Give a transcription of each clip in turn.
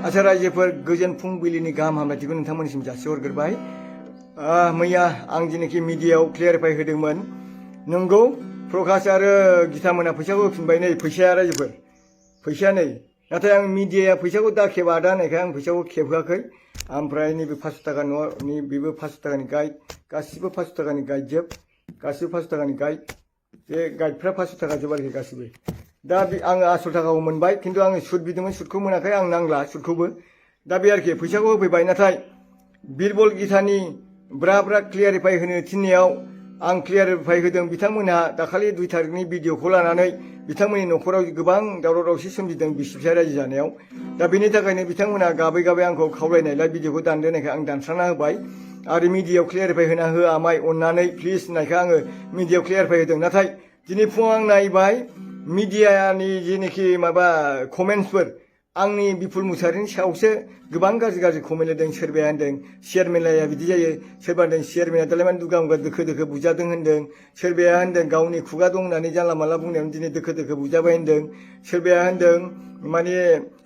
आसा रायजोफोर गोजोन फुंबिलिनि गाहाम हामलायथिखौ नोंथांमोननिसिम जासिहरग्रोबाय। मैया आं दिनैखि मिडियायाव क्लियारिफाइ होदोंमोन। नंगौ प्रकाश आरो गितामोना फैसाखौ होफिनबाय। नै फैसाया रायजोफोर, फैसाया नै। नाथाय आं मिडियाया फैसाखौ दा खेब आदा होननायखाय आं फैसाखौ खेबहोआखै। ओमफ्राय नैबे 500 थाखा न'नि बेबो 500 थाखानि गाइड, गासिबो 500 थाखानि गाइड जोब, गासिबो 500 थाखानि गाइड। बे गाइडफ्रा 500 थाखा जोब आरोखि गासिबो। दा आङो आसल थाखाखौ मोनबाय, खिन्थु आङो सुद बिदोंमोन, सुदखौ मोनाखै। आं नांला सुदखौबो। दा बे आरोखि फैसाखौ होफैबाय। नाथाय बिरबल गितानि ब्रा ब्रा क्लियारिफाइ होनो थिननायाव आं क्लियारिफाइ होदों। बिथांमोनहा दाखालि 2 तारिखनि भिडिअखौ लानानै बिथांमोननि न'खराव गोबां दावराव दावसि सोमजिदों बिसि फिसाय रायजो जानायाव। दा बेनि थाखायनो बिथांमोनहा गाबै गाबै आंखौ खावलायनायलाय भिडिअखौ दानदो होननायखाय आं दानस्रांना होबाय। आरो मिडियायाव क्लियारिफाइ होना हो आमाय अननानै प्लिज होननायखाय आङो मिडियायाव क्लियारिफाइ होदों। नाथाय दिनै फुङाव आं नायबाय मिडियानि जेनोखि माबा कमेन्ट्सफोर, आंनि बिपुल मुसाहारिनि सायावसो गोबां गाज्रि गाज्रि कमेन्ट होदों। सोरबाया होनदों चेयारमेनलाया बिदि जायो, सोरबा होनदों चेयारमेना दालाय मानो दुगा मुगा दोखो दोखो बुजादों होनदों, सोरबाया होनदों गावनि खुगा दं होननानै जानला मानला बुंनायावनो दिनै दोखो दोखो बुजाबाय होनदों, सोरबाया होनदों माने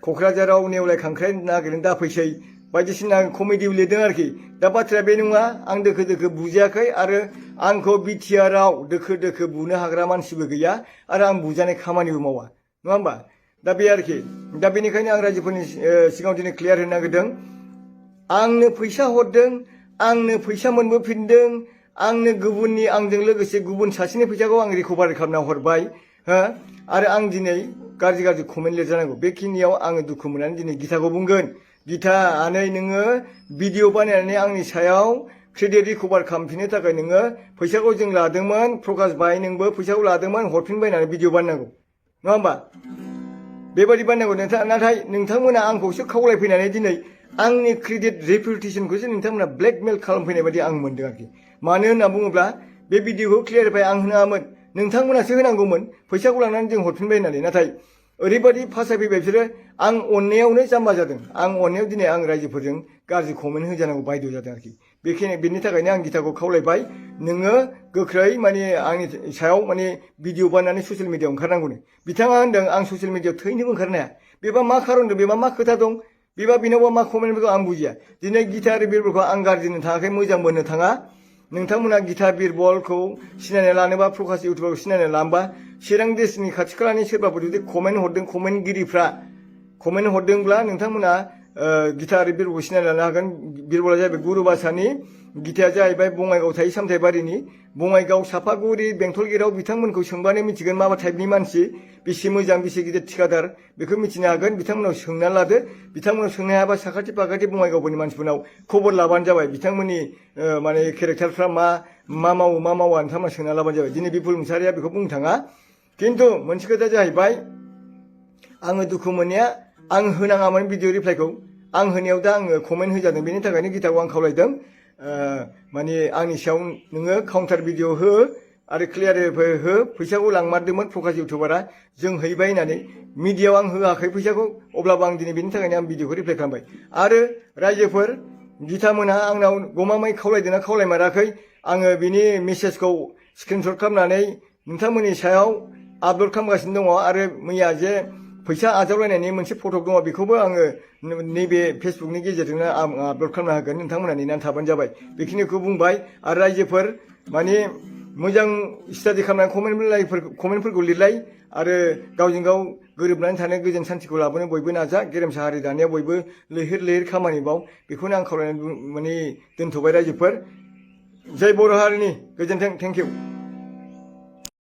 क'क्राझाराव नेवलाय खांख्राइ नागिरनो दाफैसै बायदिसिना कमेडियाव लिरदों आरोखि। दा बाथ्राया बे नङा, आं दोखो दोखो बुजायाखै आरो आंखौ बिटिआरआव दोखो दोखो बुनो हाग्रा मानसिबो गैया आरो आं बुजानाय खामानिबो मावा, नङा होमबा? दा बे आरोखि। दा बेनिखायनो आं रायजोफोरनि सिगाङाव दिनै क्लियार होनो नागिरदों। आंनो फैसा हरदों, आंनो फैसा मोनबोफिनदों, आंनो गुबुननि आंजों लोगोसे गुबुन सासेनि फैसाखौ आं रिकभारि खालामना हरबाय, हो? आरो आं दिनै गाज्रि गाज्रि कमेन्ट लिरजानांगौ। बेखिनियाव आङो दुखु मोननानै दिनै गिताखौ बुंगोन। गिता आनै, नोङो भिडिअ बानायनानै आंनि सायाव क्रेडिट रिकभार खालामफिननो थाखाय नोङो फैसाखौ जों लादोंमोन, प्रकाश भाई नोंबो फैसाखौ लादोंमोन, हरफिनबाय होननानै भिडिअ बानायनांगौ, नङा होमबा? बेबायदि बानायनांगौ। नाथाय नोंथांमोना आंखौसो खावलायफैनानै दिनै आंनि क्रेडिट रेपुटेसनखौसो नोंथांमोना ब्लेकमेल खालामफैनाय बायदि आं मोनदों आरोखि। मानो होनना बुङोब्ला बे भिडिअखौ क्लियारिफाइ आं होनाङामोन, नोंथांमोनासो होनांगौमोन फैसाखौ लानानै जों हरफिनबाय होननानै। नाथाय ओरैबायदि फासायफैबाय बिसोरो, आं अननायावनो जाम्बा जादों। आं अननायाव दिनै आं रायजोफोरजों गाज्रि कमेन्ट होजानांगौ बायद' जादों आरोखि। बेनि थाखायनो आं गिताखौ खावलायबाय, नोङो गोख्रै माने आंनि सायाव माने भिडिअ बानायनानै ससियेल मिडियायाव ओंखारनांगौनो। बिथाङा होनदों आं ससियेल मिडियायाव थैनोबो ओंखारनो हाया। बेबा मा खारन दं, बेबा मा खोथा दं, बेबा बेनावबा मा कमेन्टफोरखौ आं बुजिया। दिनै गिता आरो बिरबलखौ आं गाज्रिनो थाङाखै, मोजां मोननो थाङा। नोंथांमोना गिता बिरबलखौ सिनायनानै लानोबा, प्रकाश इउटुबारखौ सिनायनानै लानोबा, चिरां डिस्ट्रिक्टनि खाथि खालानि सोरबाफोर जुदि कमेन्ट हरदों, कमेन्टगिरिफ्रा कमेन्ट हरदोंब्ला नोंथांमोना गिता आरो बिरबलखौ सिनायनानै लानो हागोन। बिरबला जाहैबाय गुरुबासानि, गिताया जाहैबाय बङाइगाव थायो सामथाइबारिनि। बङाइगाव, सापागुरि, बेंटल गेटआव बिथांमोनखौ सोंबानो मिथिगोन मा टाइपनि मानसि, बेसे मोजां, बेसे गिदिर थिखादार, बेखौ मिथिनो हागोन। बिथांमोनाव सोंना लादो। बिथांमोनाव सोंनो हायाबा साखाथि फाखाथि बङाइगावफोरनि मानसिफोरनाव खबर लाबानो जाबाय। बिथांमोननि माने केरेक्टारफ्रा मा मावो मा मावा नोंथांमोना सोंना लाबानो जाबाय। दिनै बिपुल मुसाहारिया बेखौ बुंनो थाङा। खिन्थु मोनसे खोथाया जाहैबाय, आङो दुखु मोननाया आं होनाङामोन भिडिअ रिप्लाइखौ। आं होनायाव दा आङो कमेन्ट होजादों। बेनि थाखायनो गिताखौ आं खावलायदों, माने आंनि सायाव नोङो काउन्टार भिडिअ हो आरो क्लियारिफाइ हो। फैसाखौ लांमारदोंमोन प्रकाश इउटुबारा, जों हैबाय होननानै। मिडियायाव आं होआखै फैसाखौ, अब्लाबो आं दिनै बेनि थाखायनो आं भिडिअखौ रिप्लाइ खालामबाय। आरो रायजोफोर, गितामोनहा आंनाव गमामायै खावलायदोंना खावलायमाराखै, आङो बिनि मेसेजखौ स्क्रिनशट खालामनानै नोंथांमोननि सायाव आपल'ड खालामगासिनो दङ। आरो मैया जे फैसा आजावलायनायनि मोनसे फटक दङ, बेखौबो आङो नैबे फेसबुकनि गेजेरजोंनो आं आपल'ड खालामना होगोन। नोंथांमोना नेनानै थाबानो जाबाय। बेखिनिखौ बुंबाय। आरो रायजोफोर, माने मोजां स्टाडि खालामनानै कमेन्टफोरखौ लिरलाय आरो गावजों गाव गोरोबनानै थानो, गोजोन सान्थिखौ लाबोनो बयबो नाजा। गेरेमसा हारि दानायाव बयबो लैहोर लैहोर खामानि माव। बेखौनो आं खावलायनानै माने दोनथ'बाय रायजोफोर। जय बर' हारिनि गोजोन्थों। Thank you.